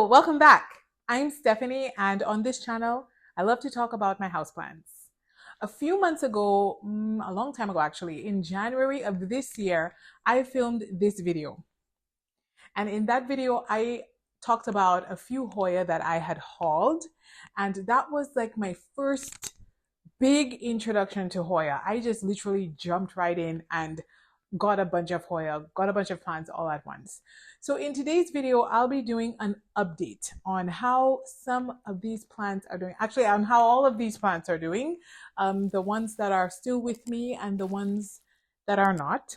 Hello, welcome back. I'm Stephanie, and on this channel, I love to talk about my houseplants. A few months ago, a long time ago actually, in January of this year, I filmed this video. And in that video, I talked about a few Hoya that I had hauled, and that was like my first big introduction to Hoya. I just literally jumped right in and got a bunch of Hoya, got a bunch of plants all at once. So in today's video, I'll be doing an update on how some of these plants are doing, actually on how all of these plants are doing, the ones that are still with me and the ones that are not,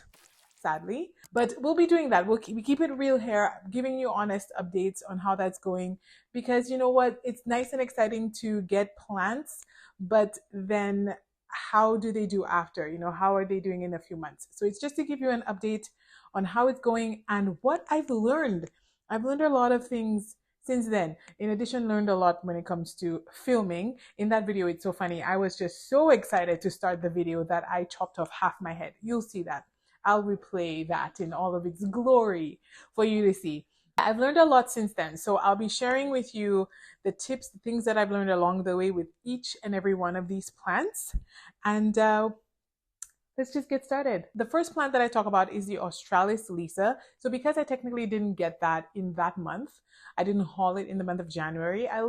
sadly. But we'll be doing that. We keep it real here, giving you honest updates on how that's going, because you know what? It's nice and exciting to get plants, but then how do they do after? You know, how are they doing in a few months? So it's just to give you an update on how it's going and what I've learned. I've learned a lot of things since then. In addition, learned a lot when it comes to filming. In that video, it's so funny. I was just so excited to start the video that I chopped off half my head. You'll see that. I'll replay that in all of its glory for you to see. I've learned a lot since then, so I'll be sharing with you the tips, the things that I've learned along the way with each and every one of these plants. And let's just get started. The first plant that I talk about is the Australis Lisa. So because I technically didn't get that in that month, I didn't haul it in the month of January, I'll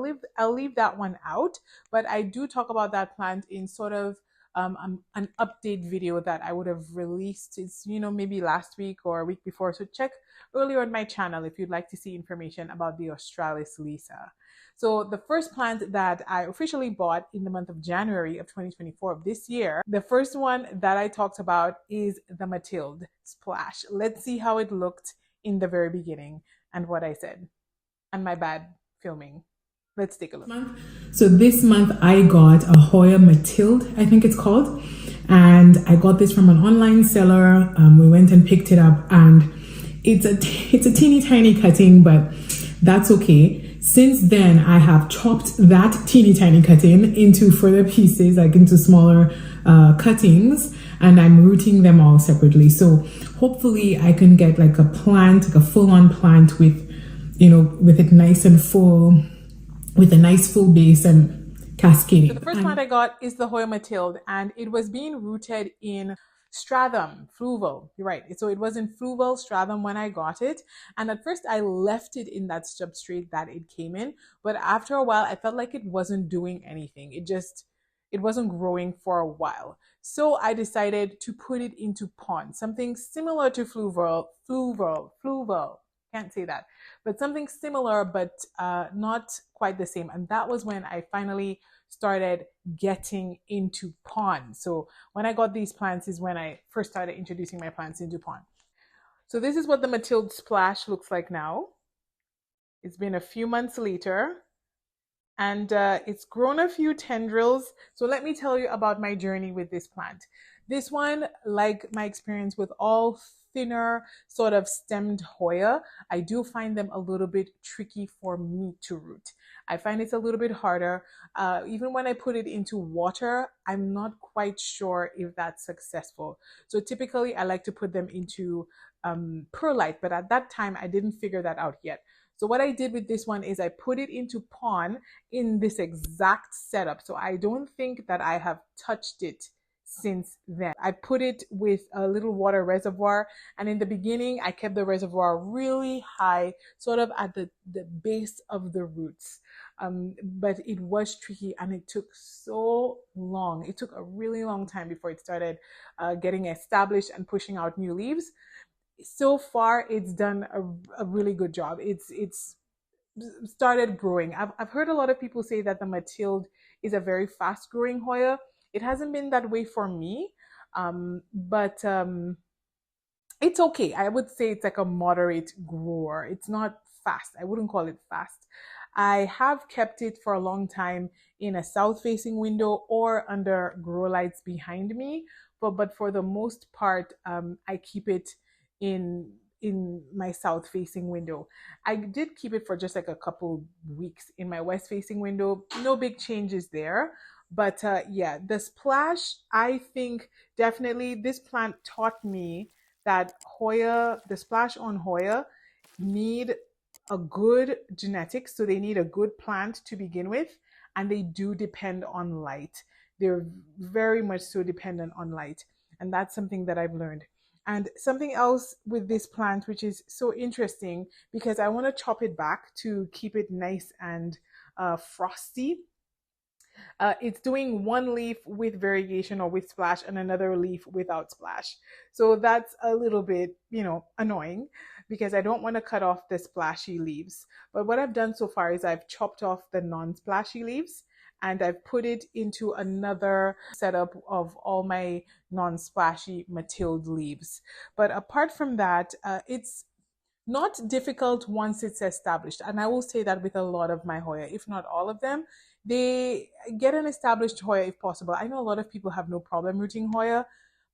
leave that one out, but I do talk about that plant in sort of an update video that I would have released. It's, you know, maybe last week or a week before. So check earlier on my channel if you'd like to see information about the Australis Lisa. So the first plant that I officially bought in the month of January of 2024 of this year, the first one that I talked about is the Matilde Splash. Let's see how it looked in the very beginning and what I said. And my bad filming. Let's take a look. So this month I got a Hoya Matilde, I think it's called. And I got this from an online seller. We went and picked it up, and it's a teeny tiny cutting, but that's okay. Since then, I have chopped that teeny tiny cutting into further pieces, like into smaller cuttings, and I'm rooting them all separately. So hopefully I can get like a plant, like a full-on plant with, you know, with it nice and full, with a nice full base and cascading. So the first plant I got is the Hoya Matilde, and it was being rooted in strathum, fluval. You're right. So it was in fluval strathum when I got it. And at first I left it in that substrate that it came in. But after a while, I felt like it wasn't doing anything. It wasn't growing for a while. So I decided to put it into pond, something similar to fluval. Can't say that, but something similar, but not quite the same. And that was when I finally started getting into pond. So when I got these plants is when I first started introducing my plants into pond. So this is what the Matilde Splash looks like now. It's been a few months later, and it's grown a few tendrils. So let me tell you about my journey with this plant. This one, like my experience with all thinner sort of stemmed Hoya, I do find them a little bit tricky for me to root. I find it's a little bit harder. Even when I put it into water, I'm not quite sure if that's successful. So typically I like to put them into perlite, but at that time I didn't figure that out yet. So what I did with this one is I put it into pond in this exact setup. So I don't think that I have touched it since then. I put it with a little water reservoir, and in the beginning I kept the reservoir really high, sort of at the base of the roots. But it was tricky, and it took so long. It took a really long time before it started getting established and pushing out new leaves. So far it's done a really good job. It's started growing. I've heard a lot of people say that the Matilde is a very fast growing Hoya. It hasn't been that way for me, but it's okay. I would say it's like a moderate grower. It's not fast. I wouldn't call it fast. I have kept it for a long time in a south-facing window or under grow lights behind me, but for the most part, I keep it in my south-facing window. I did keep it for just like a couple weeks in my west-facing window. No big changes there. But yeah, the Splash, I think definitely this plant taught me that Hoya, the Splash on Hoya need a good genetics, so they need a good plant to begin with, and they do depend on light. They're very much so dependent on light, and that's something that I've learned. And something else with this plant, which is so interesting, because I want to chop it back to keep it nice and frosty. It's doing one leaf with variegation or with splash and another leaf without splash. So that's a little bit, annoying, because I don't want to cut off the splashy leaves. But what I've done so far is I've chopped off the non-splashy leaves and I've put it into another setup of all my non-splashy Matilde leaves. But apart from that, it's not difficult once it's established. And I will say that with a lot of my Hoya, if not all of them, they get an established Hoya if possible. I know a lot of people have no problem rooting Hoya,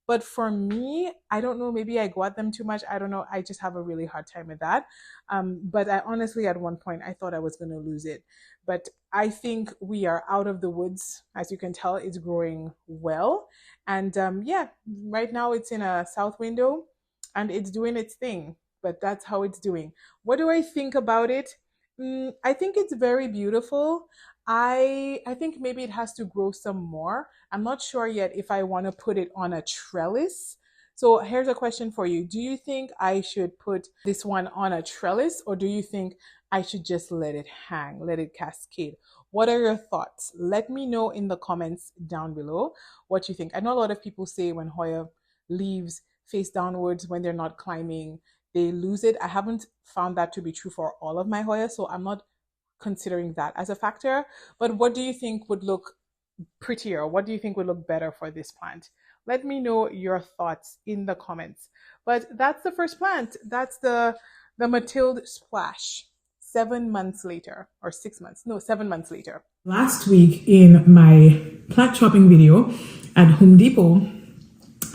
but for me, I don't know, maybe I go at them too much. I don't know. I just have a really hard time with that. But I honestly, at one point, I thought I was going to lose it. But I think we are out of the woods. As you can tell, it's growing well. And yeah, right now it's in a south window and it's doing its thing. But that's how it's doing. What do I think about it? I think it's very beautiful. I think maybe it has to grow some more. I'm not sure yet if I want to put it on a trellis. So here's a question for you. Do you think I should put this one on a trellis, or do you think I should just let it hang, let it cascade? What are your thoughts? Let me know in the comments down below what you think. I know a lot of people say when Hoya leaves face downwards when they're not climbing, they lose it. I haven't found that to be true for all of my Hoya, so I'm not considering that as a factor. But what do you think would look prettier? What do you think would look better for this plant? Let me know your thoughts in the comments. But that's the first plant. That's the Matilde Splash. 7 months later, or 6 months, no, 7 months later. Last week in my plant shopping video at Home Depot,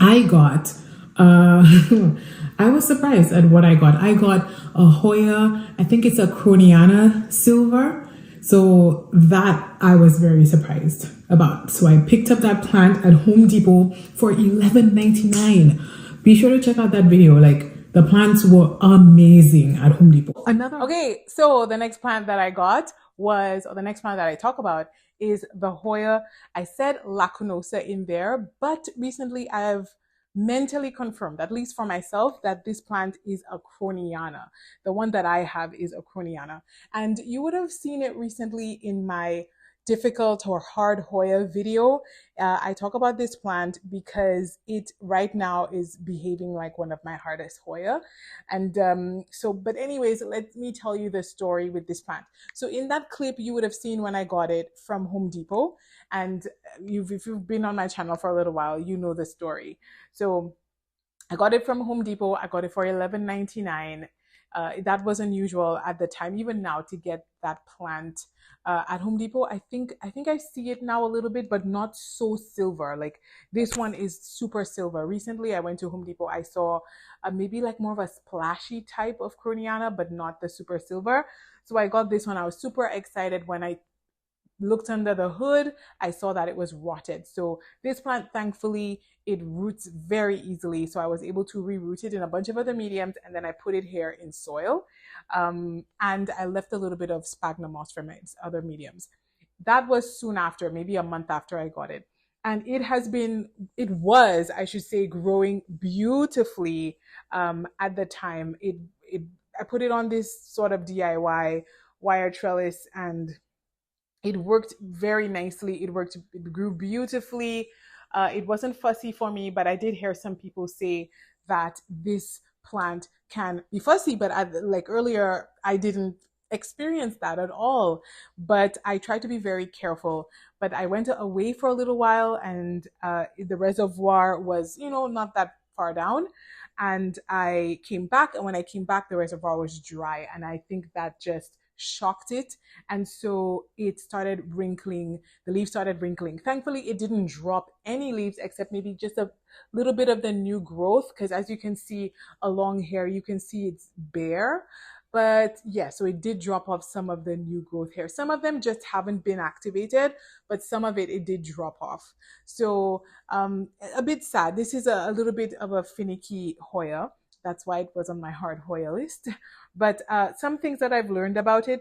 I got I was surprised at what I got. I got a Hoya, I think it's a Kiliana silver. So that I was very surprised about. So I picked up that plant at Home Depot for $11.99. Be sure to check out that video. Like, the plants were amazing at Home Depot. Okay, so the next plant that I got was, or the next plant that I talk about is the Hoya. I said lacunosa in there, but recently I've mentally confirmed, at least for myself, that this plant is a Kiliana. The one that I have is a Kiliana. And you would have seen it recently in my difficult or hard Hoya video. I talk about this plant because it right now is behaving like one of my hardest Hoya. And but anyways, let me tell you the story with this plant. So in that clip, you would have seen when I got it from Home Depot. And if you've been on my channel for a little while, you know the story. So I got it from Home Depot. I got it for $11.99. That was unusual at the time, even now, to get that plant at Home Depot. I think I see it now a little bit, but not so silver. Like, this one is super silver. Recently, I went to Home Depot. I saw maybe like more of a splashy type of Kiliana, but not the super silver. So I got this one. I was super excited. When I looked under the hood, I saw that it was rotted. So this plant, thankfully, it roots very easily. So I was able to reroot it in a bunch of other mediums, and then I put it here in soil. And I left a little bit of sphagnum moss from its other mediums. That was soon after, maybe a month after I got it. And it was, I should say, growing beautifully at the time. I put it on this sort of DIY wire trellis, and it worked very nicely. It grew beautifully. It wasn't fussy for me, but I did hear some people say that this plant can be fussy, but like earlier, I didn't experience that at all. But I tried to be very careful. But I went away for a little while, and the reservoir was, not that far down. And I came back, and when I came back, the reservoir was dry. And I think that just shocked it, and so it started wrinkling. The leaves started wrinkling. Thankfully, it didn't drop any leaves except maybe just a little bit of the new growth, because as you can see along here, you can see it's bare. But yeah, so it did drop off some of the new growth here. Some of them just haven't been activated, but some of it did drop off. So a bit sad. This is a little bit of a finicky Hoya. That's why it was on my hard Hoya list. But some things that I've learned about it,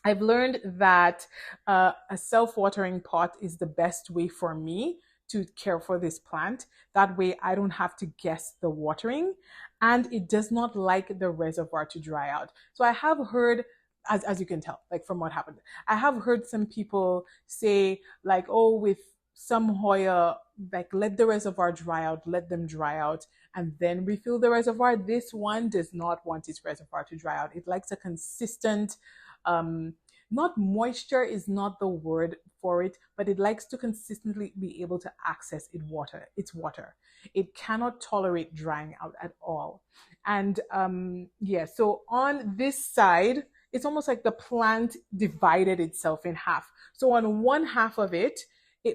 I've learned that a self-watering pot is the best way for me to care for this plant. That way I don't have to guess the watering, and it does not like the reservoir to dry out. So I have heard, as you can tell, like from what happened, I have heard some people say like, oh, with some Hoya, like let the reservoir dry out, let them dry out, and then refill the reservoir. This one does not want its reservoir to dry out. It likes a consistent, not moisture is not the word for it, but it likes to consistently be able to access its water. It cannot tolerate drying out at all. And yeah, so on this side, it's almost like the plant divided itself in half. So on one half of it,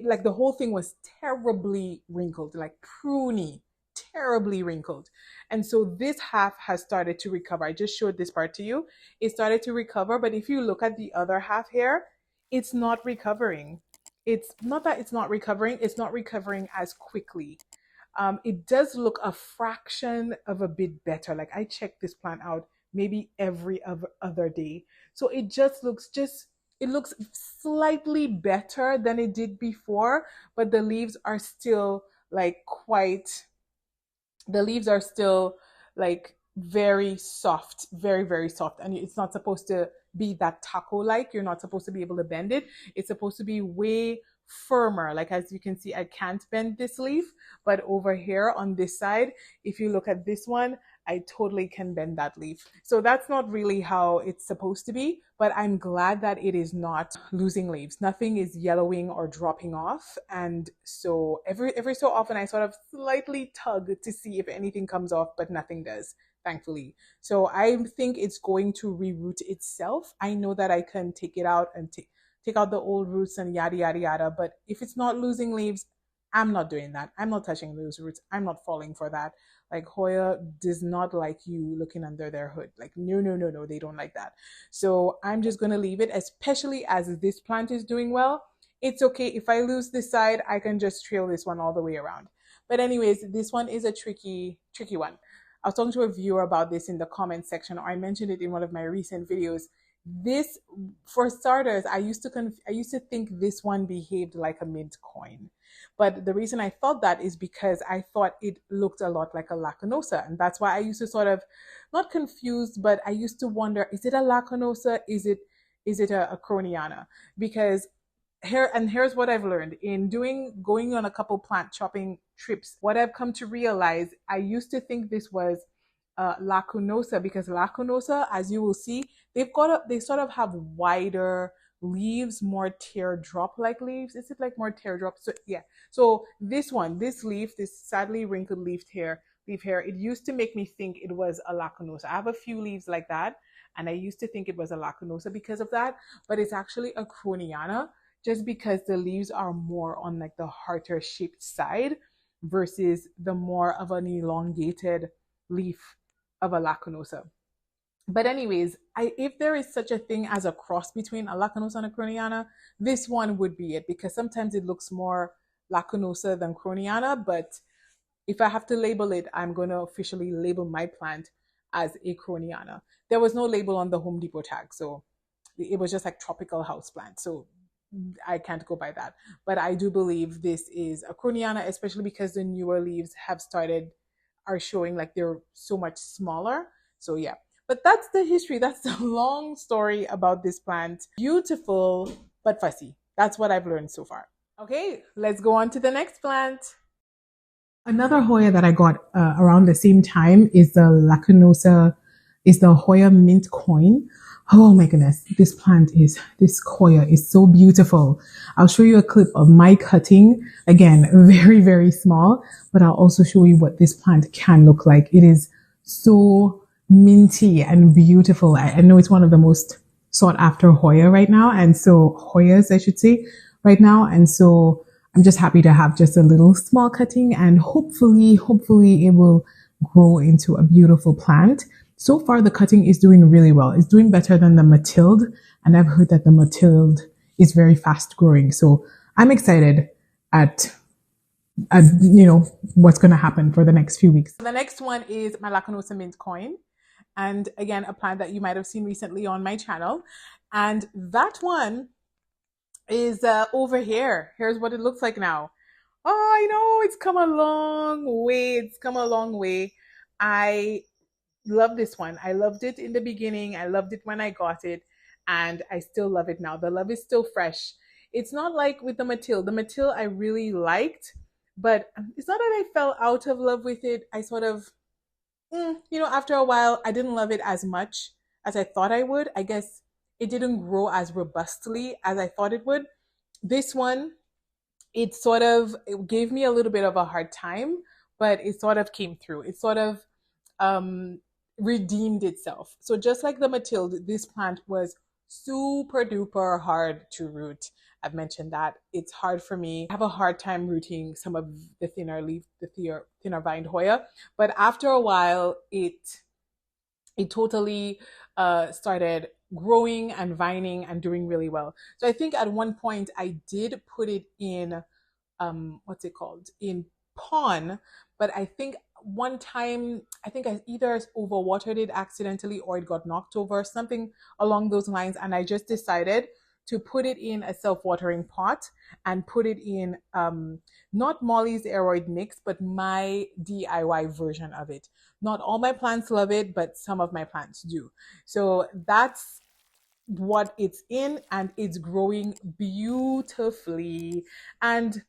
like the whole thing was terribly wrinkled, like pruny, terribly wrinkled. And so this half has started to recover. I just showed this part to you. It started to recover, but if you look at the other half here, it's not recovering. It's not that it's not recovering, it's not recovering as quickly. It does look a fraction of a bit better. Like I checked this plant out maybe every other day. So it just looks it looks slightly better than it did before, but the leaves are still like the leaves are still like very soft, very, very soft. And it's not supposed to be that taco-like. You're not supposed to be able to bend it. It's supposed to be way firmer. Like as you can see, I can't bend this leaf, but over here on this side, if you look at this one, I totally can bend that leaf. So that's not really how it's supposed to be, but I'm glad that it is not losing leaves. Nothing is yellowing or dropping off. And so every so often I sort of slightly tug to see if anything comes off, but nothing does, thankfully. So I think it's going to reroot itself. I know that I can take it out and take out the old roots and yada, yada, yada. But if it's not losing leaves, I'm not doing that. I'm not touching those roots. I'm not falling for that. Like Hoya does not like you looking under their hood. Like, no, no, no, no, they don't like that. So I'm just going to leave it, especially as this plant is doing well. It's okay. If I lose this side, I can just trail this one all the way around. But anyways, this one is a tricky one. I was talking to a viewer about this in the comment section, or I mentioned it in one of my recent videos. This, for starters, I used to think this one behaved like a mint coin. But the reason I thought that is because I thought it looked a lot like a lacunosa. And that's why I used to sort of, not confused, but I used to wonder, is it a lacunosa? Is it a croniana? Because here's what I've learned in going on a couple plant chopping trips. What I've come to realize, I used to think this was lacunosa, because lacunosa, as you will see, they sort of have wider leaves, more teardrop like leaves. Is it like more teardrop? So yeah, so this leaf, this sadly wrinkled leaf here, it used to make me think it was a lacunosa. I have a few leaves like that, and I used to think it was a lacunosa because of that, but it's actually a croniana, just because the leaves are more on like the hearter shaped side versus the more of an elongated leaf of a lacunosa. But anyways, if there is such a thing as a cross between a lacunosa and a croniana, this one would be it, because sometimes it looks more lacunosa than croniana. But if I have to label it, I'm going to officially label my plant as a croniana. There was no label on the Home Depot tag, so it was just like tropical house plant. So I can't go by that. But I do believe this is a croniana, especially because the newer leaves are showing like they're so much smaller. So yeah. But that's the history. That's the long story about this plant. Beautiful, but fussy. That's what I've learned so far. Okay, let's go on to the next plant. Another Hoya that I got around the same time is the Hoya mint coin. Oh my goodness, this Hoya is so beautiful. I'll show you a clip of my cutting. Again, very, very small, but I'll also show you what this plant can look like. It is so minty and beautiful. I know it's one of the most sought after Hoya right now. And so Hoyas, I should say, right now. And so I'm just happy to have just a little small cutting, and hopefully it will grow into a beautiful plant. So far, the cutting is doing really well. It's doing better than the Mathilde. And I've heard that the Mathilde is very fast growing. So I'm excited at what's going to happen for the next few weeks. The next one is my lacunosa mint coin. and again, a plant that you might have seen recently on my channel. And that one is over here. Here's what it looks like now. Oh, I know, it's come a long way. It's come a long way. I love this one. I loved it in the beginning. I loved it when I got it, and I still love it now. The love is still fresh. It's not like with the Matil. The Matil I really liked, but it's not that I fell out of love with it. I sort of, after a while, I didn't love it as much as I thought I would. I guess it didn't grow as robustly as I thought it would. This one, it gave me a little bit of a hard time, but it sort of came through. It sort of um, redeemed itself. So just like the Matilda, this plant was super duper hard to root. I've mentioned that it's hard for me. I have a hard time rooting some of the thinner vined Hoya, but after a while, it totally started growing and vining and doing really well. So I think at one point I did put it in what's it called, in pon, but I think one time I either overwatered it accidentally or it got knocked over, something along those lines, and I just decided to put it in a self-watering pot and put it in not Molly's aeroid mix, but my DIY version of it. Not all my plants love it, but some of my plants do. So that's what it's in, and it's growing beautifully. And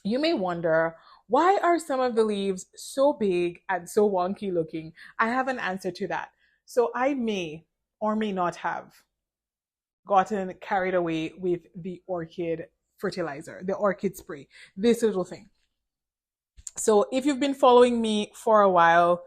you may wonder, why are some of the leaves so big and so wonky looking? I have an answer to that. So I may or may not have gotten carried away with the orchid fertilizer, the orchid spray, this little thing. So if you've been following me for a while,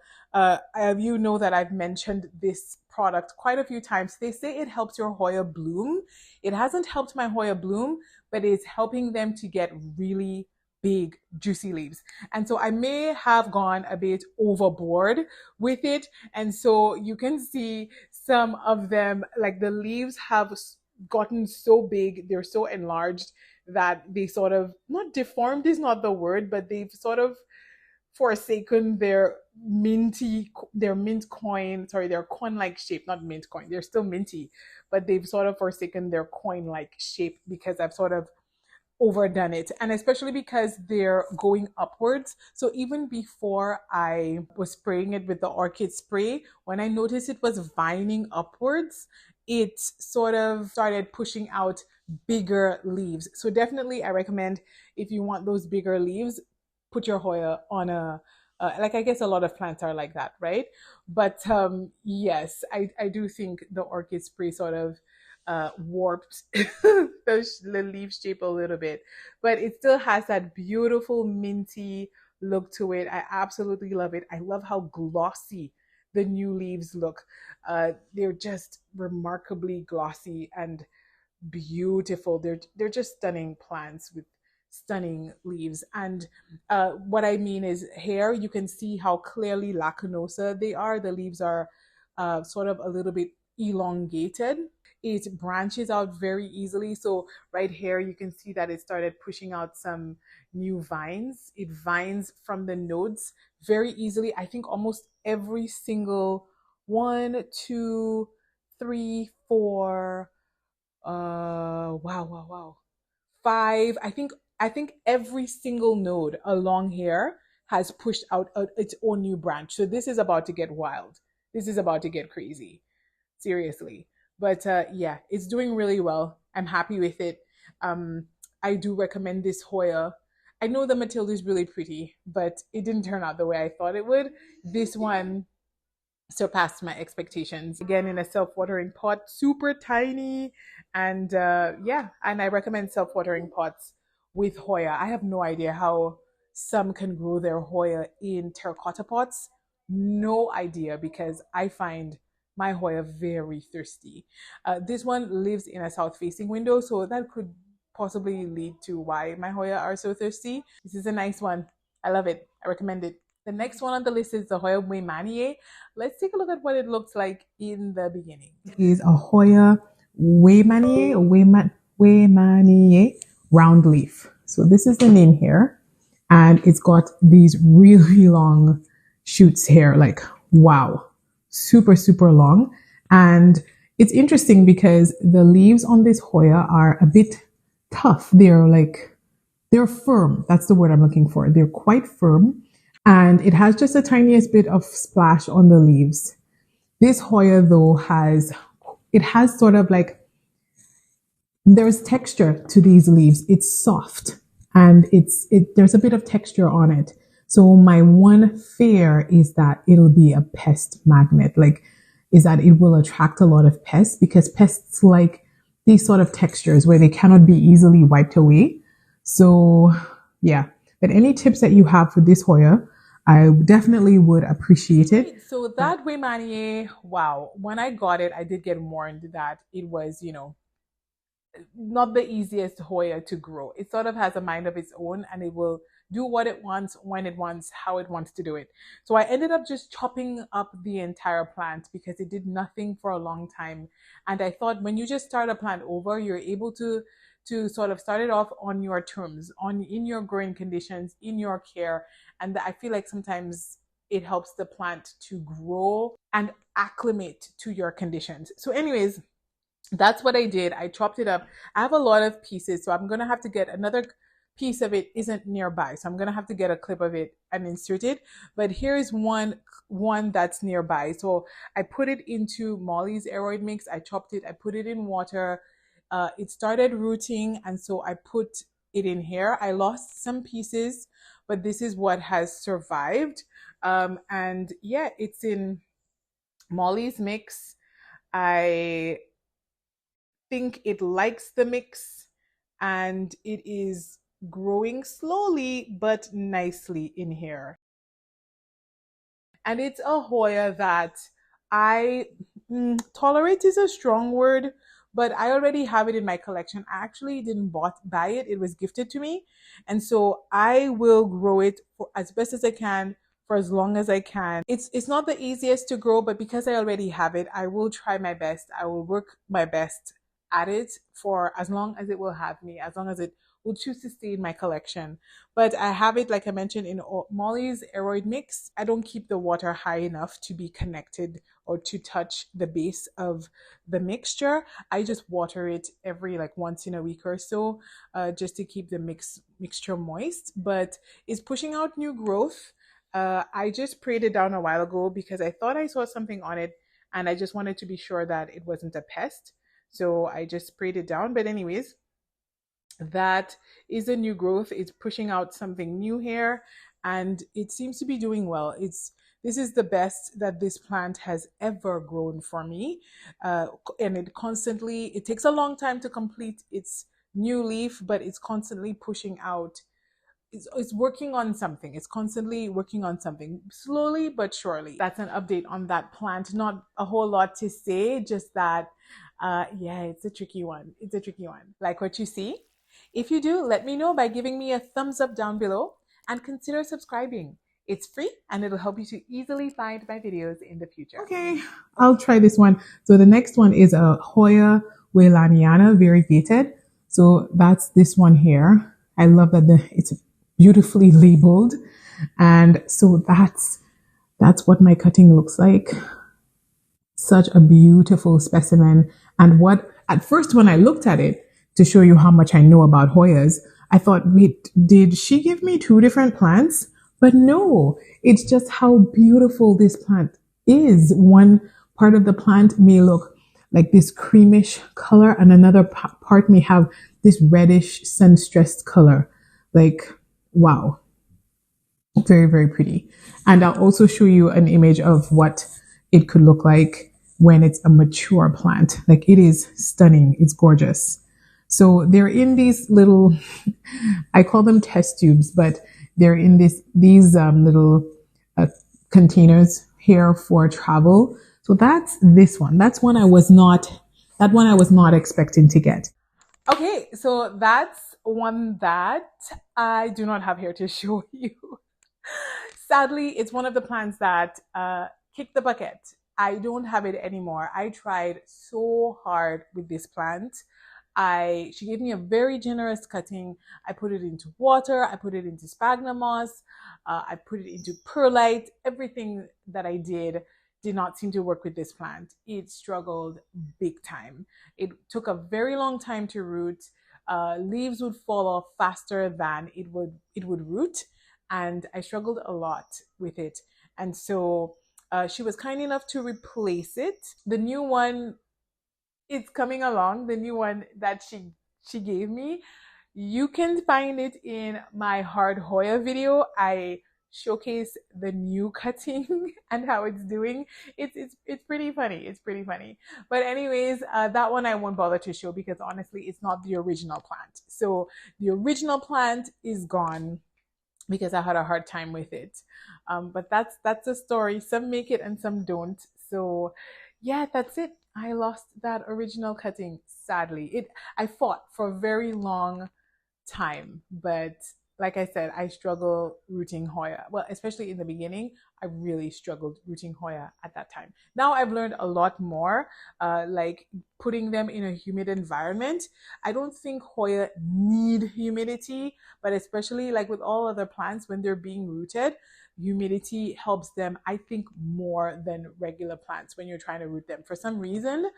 you know that I've mentioned this product quite a few times. They say it helps your Hoya bloom. It hasn't helped my Hoya bloom, but it's helping them to get really big, juicy leaves. And so I may have gone a bit overboard with it. And so you can see some of them, like the leaves have gotten so big, they're so enlarged that they sort of, not deformed is not the word, but they've sort of forsaken their mint coin, their coin-like shape, not mint coin, they're still minty, but they've sort of forsaken their coin-like shape because I've sort of overdone it, and especially because they're going upwards. So even before I was spraying it with the orchid spray, when I noticed it was vining upwards, it sort of started pushing out bigger leaves. So definitely I recommend, if you want those bigger leaves, put your Hoya on a like, I guess a lot of plants are like that, right? But yes, I do think the orchid spray sort of warped the leaf shape a little bit, but it still has that beautiful minty look to it. I absolutely love it. I love how glossy the new leaves look. They're just remarkably glossy and beautiful. They're just stunning plants with stunning leaves. And what I mean is, here you can see how clearly lacunosa they are. The leaves are sort of a little bit elongated. It branches out very easily. So right here you can see that it started pushing out some new vines. It vines from the nodes very easily. I think almost every single 1, 2, 3, 4, wow, 5, I think every single node along here has pushed out its own new branch. So this is about to get wild. This is about to get crazy, seriously. But yeah, it's doing really well. I'm happy with it. I do recommend this Hoya. I know the Matilda is really pretty, but it didn't turn out the way I thought it would. This one surpassed my expectations. Again, in a self-watering pot, super tiny. And yeah, and I recommend self-watering pots with Hoya. I have no idea how some can grow their Hoya in terracotta pots. No idea, because I find my Hoya very thirsty. This one lives in a south-facing window, so that could possibly lead to why my Hoya are so thirsty. This is a nice one. I love it. I recommend it. The next one on the list is the Hoya Whanana. Let's take a look at what it looks like in the beginning. It is a Hoya Whanana round leaf. So this is the name here, and it's got these really long shoots here. Like, wow, super, super long. And it's interesting because the leaves on this Hoya are a bit tough. They're firm. That's the word I'm looking for. They're quite firm. And it has just the tiniest bit of splash on the leaves. This Hoya though it has sort of like, there's texture to these leaves. It's soft and there's a bit of texture on it. So my one fear is that it'll be a pest magnet, is that it will attract a lot of pests, because pests like these sort of textures where they cannot be easily wiped away. So yeah, but any tips that you have for this Hoya, I definitely would appreciate it. So that wayman, wow, when I got it, I did get warned that it was, not the easiest Hoya to grow. It sort of has a mind of its own, and it will do what it wants, when it wants, how it wants to do it. So I ended up just chopping up the entire plant because it did nothing for a long time. And I thought when you just start a plant over, you're able to sort of start it off on your terms, in your growing conditions, in your care. And I feel like sometimes it helps the plant to grow and acclimate to your conditions. So anyways, that's what I did. I chopped it up. I have a lot of pieces, so I'm going to have to get another piece of it isn't nearby. So I'm going to have to get a clip of it and insert it. But here's one that's nearby. So I put it into Molly's aeroid mix. I chopped it. I put it in water. It started rooting, and so I put it in here. I lost some pieces, but this is what has survived. And yeah, it's in Molly's mix. I think it likes the mix, and it is growing slowly but nicely in here. And it's a Hoya that I tolerate is a strong word, but I already have it in my collection. I actually didn't buy it. It was gifted to me. And so I will grow it for as best as I can, for as long as I can. It's not the easiest to grow, but because I already have it, I will try my best. I will work my best at it for as long as it will have me, as long as it will choose to stay in my collection. But I have it, like I mentioned, in Molly's aeroid mix. I don't keep the water high enough to be connected or to touch the base of the mixture. I just water it every once in a week or so, just to keep the mixture moist. But it's pushing out new growth. I just sprayed it down a while ago because I thought I saw something on it, and I just wanted to be sure that it wasn't a pest. So I just sprayed it down. But anyways, that is a new growth. It's pushing out something new here, and it seems to be doing well. This is the best that this plant has ever grown for me. And it takes a long time to complete its new leaf, but it's constantly pushing out. It's working on something. It's constantly working on something, slowly but surely. That's an update on that plant. Not a whole lot to say, just that yeah, it's a tricky one. It's a tricky one. Like what you see? If you do, let me know by giving me a thumbs up down below, and consider subscribing. It's free, and it'll help you to easily find my videos in the future. Okay, I'll try this one. So the next one is a Hoya Whanana Variegated. So that's this one here. I love that it's beautifully labeled. And so that's what my cutting looks like. Such a beautiful specimen. And at first when I looked at it, to show you how much I know about Hoyas, I thought, wait, did she give me two different plants? But no, it's just how beautiful this plant is. One part of the plant may look like this creamish color, and another part may have this reddish sun-stressed color. Wow. Very, very pretty. And I'll also show you an image of what it could look like when it's a mature plant. It is stunning. It's gorgeous. So they're in these little, I call them test tubes, but they're in these little containers here for travel. So that's this one. That one I was not expecting to get. Okay, so that's one that I do not have here to show you. Sadly, it's one of the plants that kicked the bucket. I don't have it anymore. I tried so hard with this plant. She gave me a very generous cutting. I put it into water. I put it into sphagnum moss. I put it into perlite. Everything that I did did not seem to work with this plant. It struggled big time. It took a very long time to root. Leaves would fall off faster than it would root, and I struggled a lot with it. And so she was kind enough to replace it. The new one, it's coming along. The new one that she gave me, you can find it in my hard Hoya video. I showcase the new cutting and how it's doing. It's pretty funny. It's pretty funny. But anyways, that one I won't bother to show because honestly, it's not the original plant. So the original plant is gone because I had a hard time with it. But that's a story. Some make it and some don't. So yeah, that's it. I lost that original cutting, sadly. I fought for a very long time, but like I said, I struggle rooting Hoya. Well, especially in the beginning, I really struggled rooting Hoya at that time. Now I've learned a lot more, like putting them in a humid environment. I don't think Hoya need humidity, but especially like with all other plants, when they're being rooted, humidity helps them, I think, more than regular plants when you're trying to root them. For some reason,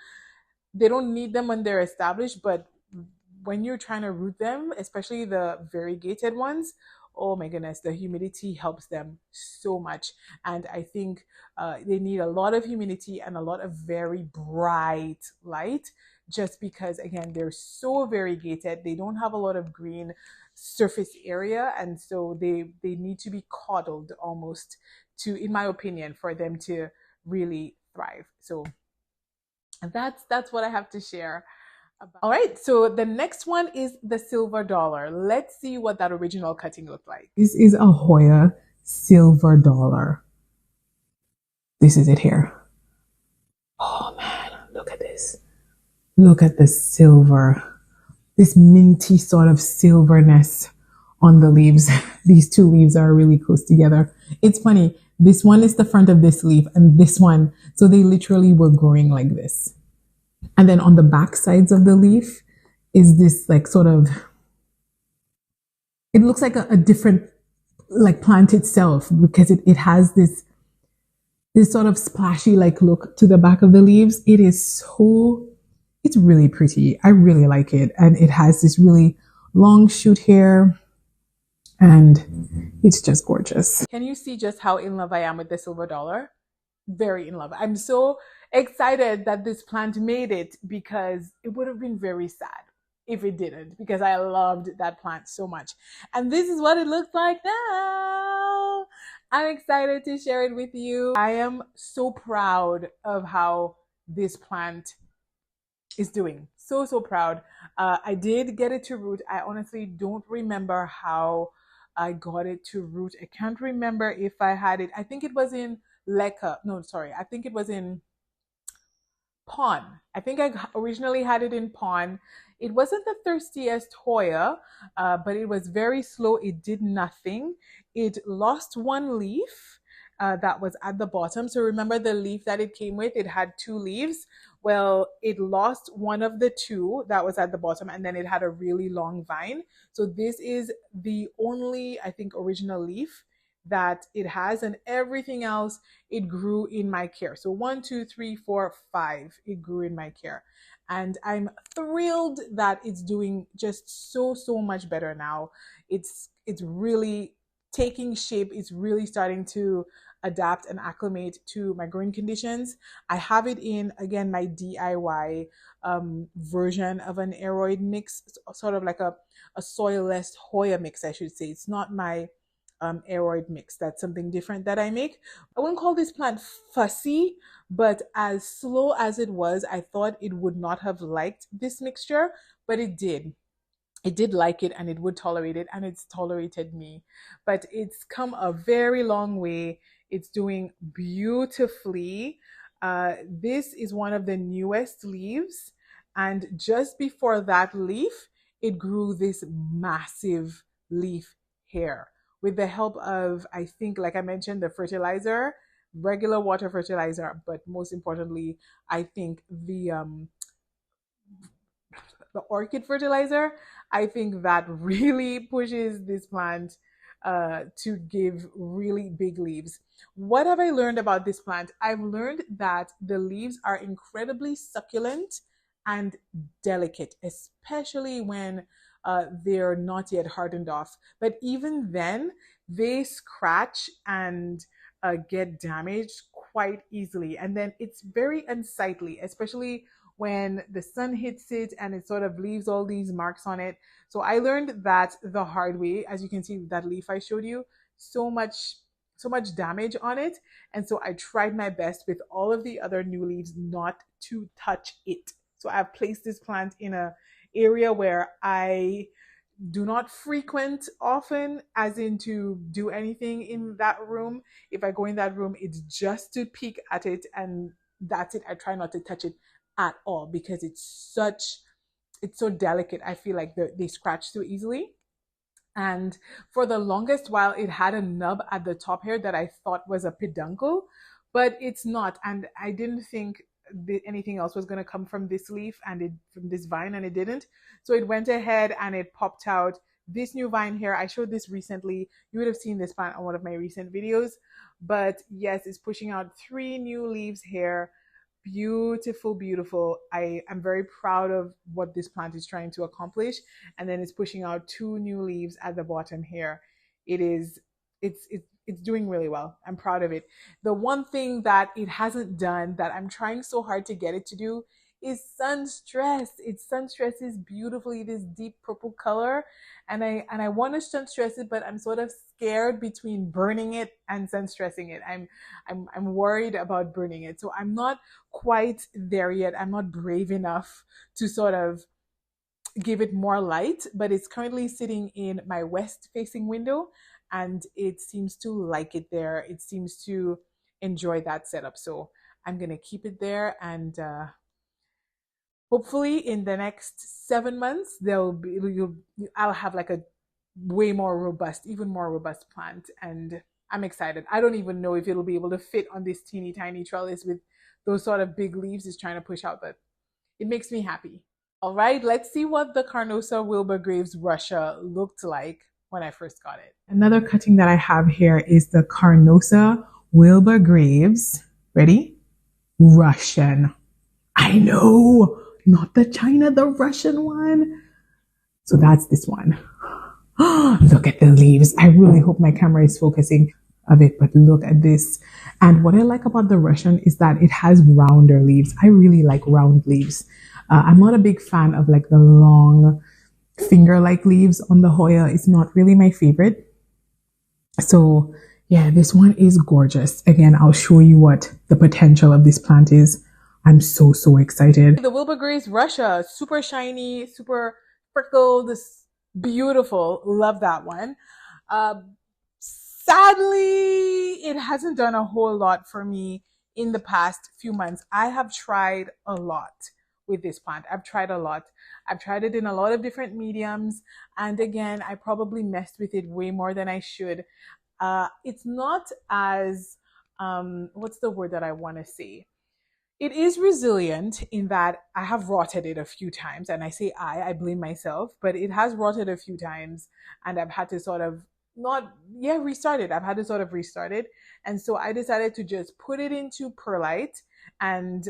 they don't need them when they're established, but when you're trying to root them, especially the variegated ones, oh my goodness, the humidity helps them so much. And I think they need a lot of humidity and a lot of very bright light, just because, again, they're so variegated. They don't have a lot of green surface area, and so they need to be coddled almost to, in my opinion, for them to really thrive. So that's what I have to share. All right, so the next one is the silver dollar. Let's see what that original cutting looked like. This is a Hoya silver dollar. This is it here. Oh man, look at this. Look at the silver, this minty sort of silverness on the leaves. These two leaves are really close together. It's funny. This one is the front of this leaf and this one. So they literally were growing like this. And then on the back sides of the leaf is this like sort of, it looks like a different like plant itself, because it has this sort of splashy like look to the back of the leaves. It's really pretty. I really like it. And it has this really long shoot here, and it's just gorgeous. Can you see just how in love I am with the silver dollar? Very in love. I'm so excited that this plant made it, because it would have been very sad if it didn't, because I loved that plant so much. And this is what it looks like now. I'm excited to share it with you. I am so proud of how this plant is doing. So proud. I did get it to root. I honestly don't remember how I got it to root. I can't remember if I had it. I think it was in I think it was in Pon. I think I originally had it in Pon. It wasn't the thirstiest Hoya, but it was very slow. It did nothing. It lost one leaf that was at the bottom. So remember the leaf that it came with? It had two leaves. Well, it lost one of the two that was at the bottom, and then it had a really long vine. So this is the only, I think, original leaf that it has, and everything else it grew in my care. So 1, 2, 3, 4, 5, it grew in my care. And I'm thrilled that it's doing just so much better now. It's really taking shape. It's really starting to adapt and acclimate to my growing conditions. I have it in, again, my DIY version of an aeroid mix, sort of like a soilless Hoya mix, I should say. It's not my aeroid mix. That's something different that I make. I wouldn't call this plant fussy, but as slow as it was, I thought it would not have liked this mixture, but it did. It did like it, and it would tolerate it, and it's tolerated me. But it's come a very long way. It's doing beautifully. This is one of the newest leaves, and just before that leaf, it grew this massive leaf here with the help of, I think, like I mentioned, the fertilizer, regular water fertilizer, but most importantly, I think the orchid fertilizer. I think that really pushes this plant to give really big leaves. What have I learned about this plant? I've learned that the leaves are incredibly succulent and delicate, especially when they're not yet hardened off. But even then, they scratch and get damaged quite easily. And then it's very unsightly, especially when the sun hits it and it sort of leaves all these marks on it. So I learned that the hard way. As you can see, that leaf I showed you, so much damage on it. And so I tried my best with all of the other new leaves not to touch it. So I've placed this plant in a area where I do not frequent often, as in to do anything in that room. If I go in that room, it's just to peek at it, and that's it. I try not to touch it at all because it's so delicate. I feel like they scratch so easily. And for the longest while, it had a nub at the top here that I thought was a peduncle, but it's not. And I didn't think anything else was going to come from this leaf and from this vine, and it didn't. So it went ahead and it popped out this new vine here. I showed this recently. You would have seen this plant on one of my recent videos. But yes, it's pushing out 3 new leaves here. Beautiful, beautiful. I am very proud of what this plant is trying to accomplish. And then it's pushing out 2 new leaves at the bottom here. It's doing really well. I'm proud of it. The one thing that it hasn't done that I'm trying so hard to get it to do is sun stress. It sun stresses beautifully, this deep purple color. And I want to sun stress it, but I'm sort of scared between burning it and sun stressing it. I'm worried about burning it. So I'm not quite there yet. I'm not brave enough to sort of give it more light, but it's currently sitting in my west facing window and it seems to like it there. It seems to enjoy that setup. So I'm going to keep it there, and hopefully in the next 7 months, I'll have like a way more robust, even more robust plant. And I'm excited. I don't even know if it'll be able to fit on this teeny tiny trellis with those sort of big leaves it's trying to push out, but it makes me happy. All right, let's see what the Carnosa Wilbur Graves Russia looked like when I first got it. Another cutting that I have here is the Carnosa Wilbur Graves. Ready? Russian. I know, not the China, the Russian one. So that's this one. Look at the leaves. I really hope my camera is focusing of it, but look at this. And what I like about the Russian is that it has rounder leaves. I really like round leaves. I'm not a big fan of like the long finger-like leaves on the Hoya. It's not really my favorite. So yeah, this one is gorgeous. Again, I'll show you what the potential of this plant is. I'm so excited. The Wilbur Graves Russia, super shiny, super freckled, beautiful. Love that one. Sadly, it hasn't done a whole lot for me in the past few months. I have tried a lot with this plant. I've tried a lot. I've tried it in a lot of different mediums. And again, I probably messed with it way more than I should. It's not as, what's the word that I want to say? It is resilient in that I have rotted it a few times, and I say I blame myself, but it has rotted a few times and I've had to sort of restart it. I've had to sort of restart it. And so I decided to just put it into perlite and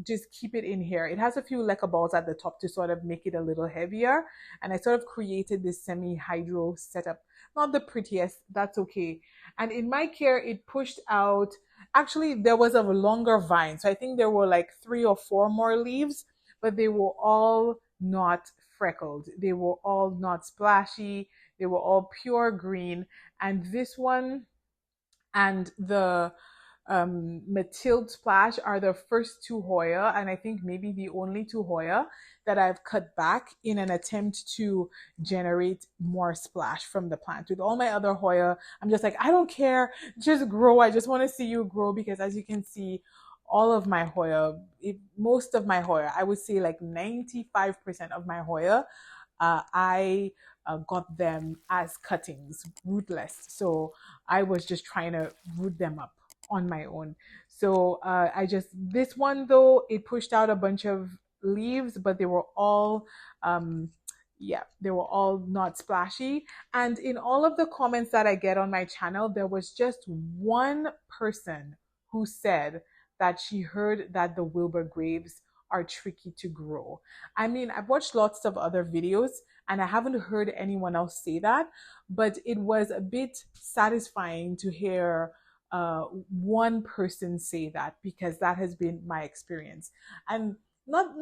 just keep it in here. It has a few lacquer balls at the top to sort of make it a little heavier. And I sort of created this semi-hydro setup. Not the prettiest, that's okay. And in my care, it pushed out, actually there was a longer vine. So I think there were like 3 or 4 more leaves, but they were all not freckled. They were all not splashy. They were all pure green. And this one and the Matilde Splash are the first 2 Hoya, and I think maybe the only 2 Hoya that I've cut back in an attempt to generate more splash from the plant. With all my other Hoya, I'm just like, I don't care, just grow. I just want to see you grow, because as you can see, all of my Hoya, most of my Hoya, I would say like 95% of my Hoya, I got them as cuttings, rootless. So I was just trying to root them up on my own. So this one though, it pushed out a bunch of leaves, but they were all Yeah, they were all not splashy. And in all of the comments that I get on my channel, there was just one person who said that she heard that the Wilbur graves are tricky to grow. I mean, I've watched lots of other videos and I haven't heard anyone else say that, but it was a bit satisfying to hear one person say that, because that has been my experience. And not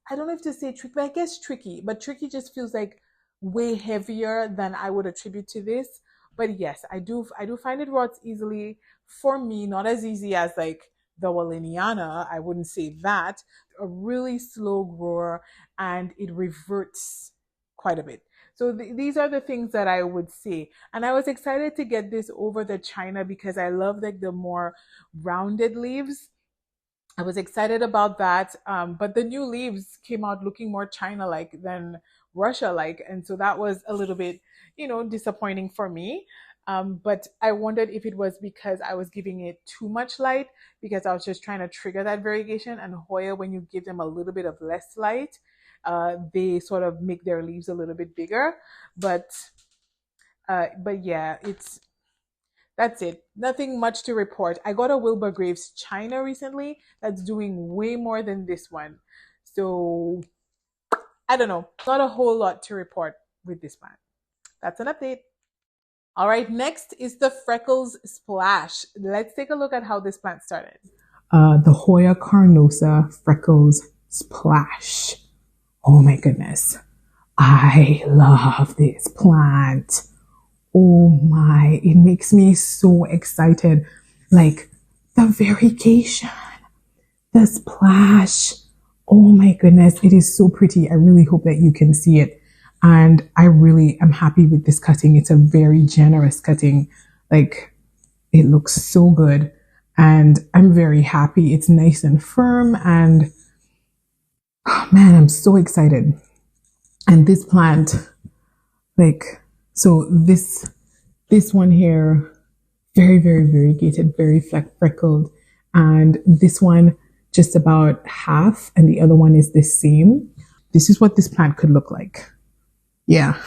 I don't know if to say tricky, but I guess tricky. But tricky just feels like way heavier than I would attribute to this. But yes, I do find it rots easily. For me, not as easy as like the Walliniana. I wouldn't say that. A really slow grower, and it reverts quite a bit. So these are the things that I would say. And I was excited to get this over the China because I love like the more rounded leaves. I was excited about that. But the new leaves came out looking more China-like than Russia-like. And so that was a little bit, disappointing for me. But I wondered if it was because I was giving it too much light, because I was just trying to trigger that variegation. And Hoya, when you give them a little bit of less light, they sort of make their leaves a little bit bigger. But yeah, that's it. Nothing much to report. I got a Wilbur Graves China recently that's doing way more than this one. So I don't know. Not a whole lot to report with this plant. That's an update. All right, next is the Freckles Splash. Let's take a look at how this plant started. The Hoya Carnosa Freckles Splash. Oh my goodness. I love this plant. Oh my, it makes me so excited. Like the variegation, the splash. Oh my goodness, it is so pretty. I really hope that you can see it. And I really am happy with this cutting. It's a very generous cutting. Like it looks so good. And I'm very happy. It's nice and firm. And oh man, I'm so excited. And this plant, like, so this one here, very, very variegated, very freckled. And this one, just about half, and the other one is the same. This is what this plant could look like. Yeah,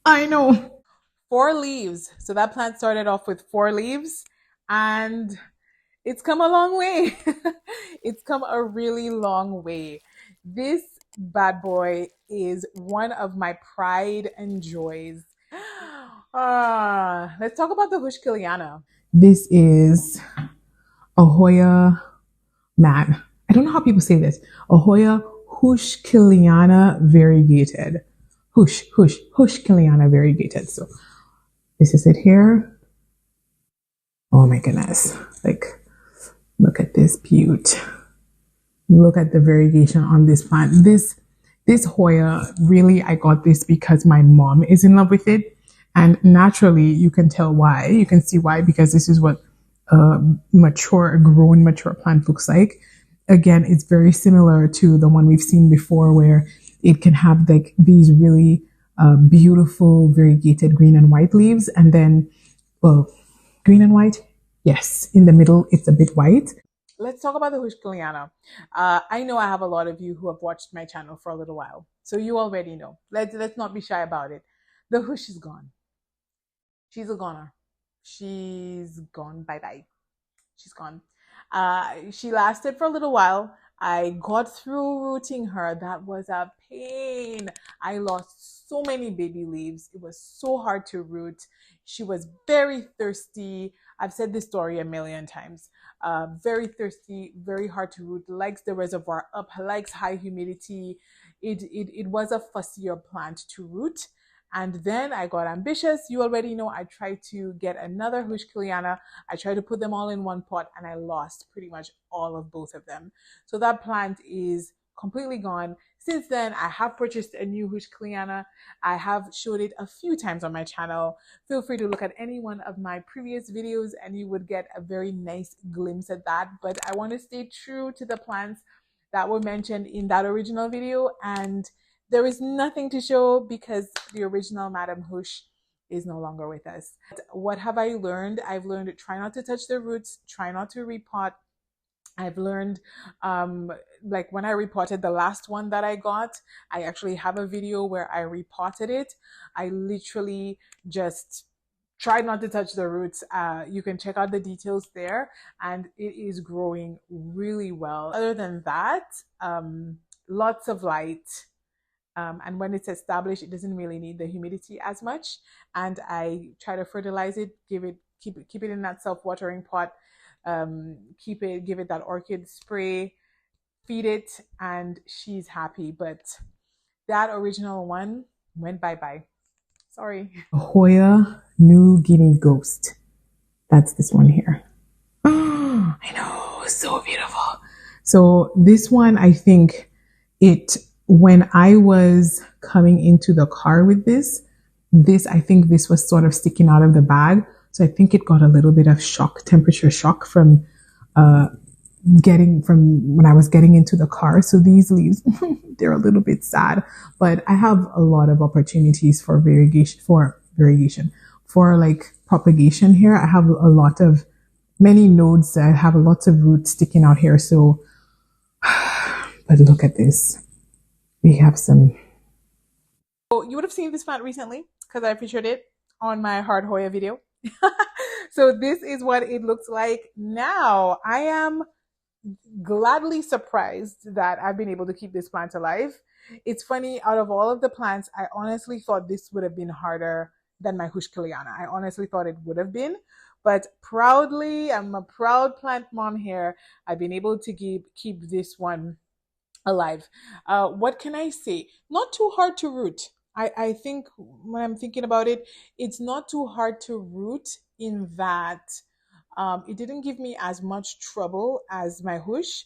I know. 4 leaves. So that plant started off with 4 leaves, and it's come a long way. It's come a really long way. This bad boy is one of my pride and joys. Let's talk about the Heuschkeliana. This is a Hoya, man, I don't know how people say this. A Hoya Heuschkeliana Variegated. Heuschkeliana Variegated. So this is it here. Oh my goodness. Like, look at this beaut. Look at the variegation on this plant. This Hoya, really, I got this because my mom is in love with it. And naturally, you can tell why. You can see why, because this is what a grown mature plant looks like. Again, it's very similar to the one we've seen before, where it can have like these really beautiful variegated green and white leaves. And then, well, green and white. Yes. In the middle, it's a bit white. Let's talk about the Heuschkeliana. I know I have a lot of you who have watched my channel for a little while, so you already know. Let's not be shy about it. The Heusch is gone. She's a goner. She's gone. Bye-bye. She's gone. She lasted for a little while. I got through rooting her. That was a pain. I lost so many baby leaves. It was so hard to root. She was very thirsty. I've said this story a million times. Very thirsty, very hard to root, likes the reservoir up, likes high humidity. It was a fussier plant to root. And then I got ambitious. You already know I tried to get another Heuschkeliana. I tried to put them all in one pot, and I lost pretty much all of both of them. So that plant is completely gone. Since then, I have purchased a new Heuschkeliana. I have showed it a few times on my channel. Feel free to look at any one of my previous videos and you would get a very nice glimpse at that. But I want to stay true to the plants that were mentioned in that original video, and there is nothing to show because the original Madame Heusch is no longer with us. What have I learned? I've learned try not to touch the roots, try not to repot, I've learned, like when I repotted the last one that I got, I actually have a video where I repotted it. I literally just tried not to touch the roots. You can check out the details there, and it is growing really well. Other than that, lots of light. And when it's established, it doesn't really need the humidity as much. And I try to fertilize it, keep it in that self-watering pot, give it that orchid spray, feed it, and she's happy. But that original one went bye-bye. Sorry. Hoya New Guinea Ghost. That's this one here. Oh, I know, so beautiful. So this one, I think when I was coming into the car with I think this was sort of sticking out of the bag. So I think it got a little bit of temperature shock from when I was getting into the car. So these leaves, they're a little bit sad, but I have a lot of opportunities for like propagation here. I have many nodes. I have lots of roots sticking out here. So, but look at this. We have some. So you would have seen this plant recently because I featured it on my hard Hoya video. So this is what it looks like now. I am gladly surprised that I've been able to keep this plant alive. It's funny, out of all of the plants, I honestly thought this would have been harder than my Heuschkeliana. I honestly thought it would have been, but proudly, I'm a proud plant mom here. I've been able to keep this one alive. What can I say? Not too hard to root. I think when I'm thinking about it, it's not too hard to root in that it didn't give me as much trouble as my Heusch,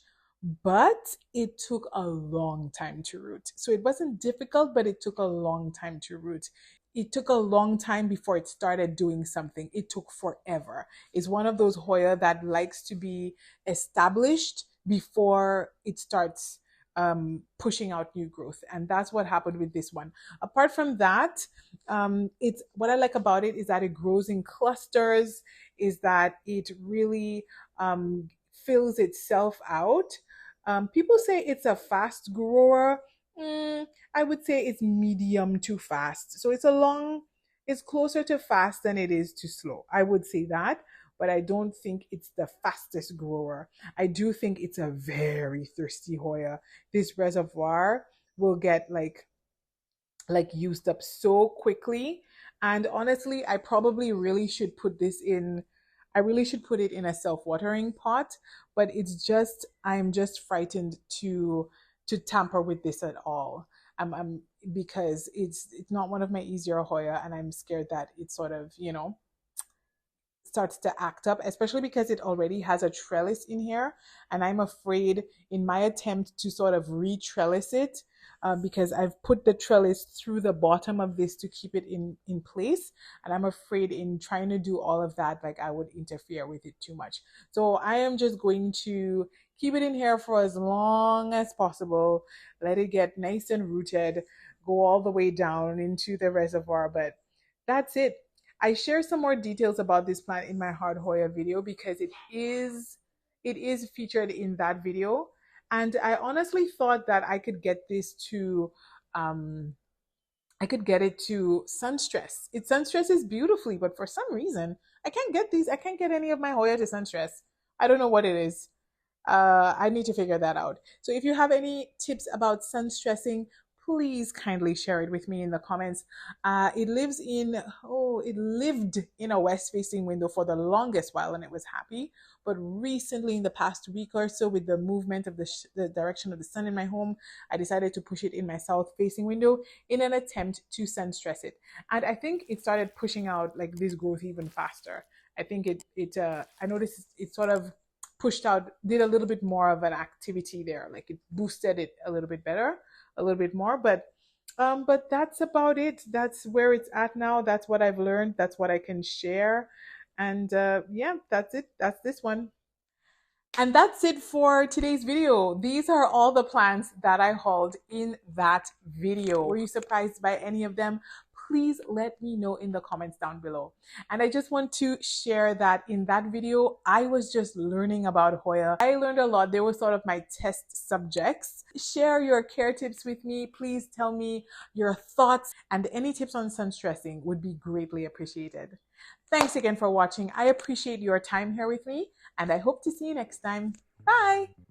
but it took a long time to root. So it wasn't difficult, but it took a long time to root. It took a long time before it started doing something. It took forever. It's one of those Hoya that likes to be established before it starts pushing out new growth, and that's what happened with this one. Apart from that, it's what I like about it is that it grows in clusters, is that it really fills itself out. People say it's a fast grower. I would say it's medium to fast. So it's closer to fast than it is to slow. I would say that, but I don't think it's the fastest grower. I do think it's a very thirsty Hoya. This reservoir will get like used up so quickly. And honestly, I probably really should put this in. I really should put it in a self-watering pot, but I'm just frightened to tamper with this at all. Because it's not one of my easier Hoya, and I'm scared that it sort of, starts to act up, especially because it already has a trellis in here, and I'm afraid in my attempt to sort of re-trellis it, because I've put the trellis through the bottom of this to keep it in place, and I'm afraid in trying to do all of that, like I would interfere with it too much. So I am just going to keep it in here for as long as possible, let it get nice and rooted, go all the way down into the reservoir, but that's it. I share some more details about this plant in my hard Hoya video because it is featured in that video. And I honestly thought that I could get this to I could get it to sun stress. It sun stresses beautifully, but for some reason I can't get any of my Hoya to sun stress. I don't know what it is. I need to figure that out. So if you have any tips about sun stressing, please kindly share it with me in the comments. It lived in a west facing window for the longest while, and it was happy. But recently, in the past week or so, with the movement of the direction of the sun in my home, I decided to push it in my south facing window in an attempt to sun stress it. And I think it started pushing out like this growth even faster. I think I noticed it sort of pushed out, did a little bit more of an activity there, like it boosted it a little bit better, a little bit more. But that's about it. That's where it's at now. That's what I've learned. That's what I can share. And yeah, that's it. That's this one. And that's it for today's video. These are all the plants that I hauled in that video. Were you surprised by any of them? please let me know in the comments down below. And I just want to share that in that video, I was just learning about Hoya. I learned a lot. They were sort of my test subjects. Share your care tips with me. Please tell me your thoughts, and any tips on sun stressing would be greatly appreciated. Thanks again for watching. I appreciate your time here with me, and I hope to see you next time. Bye!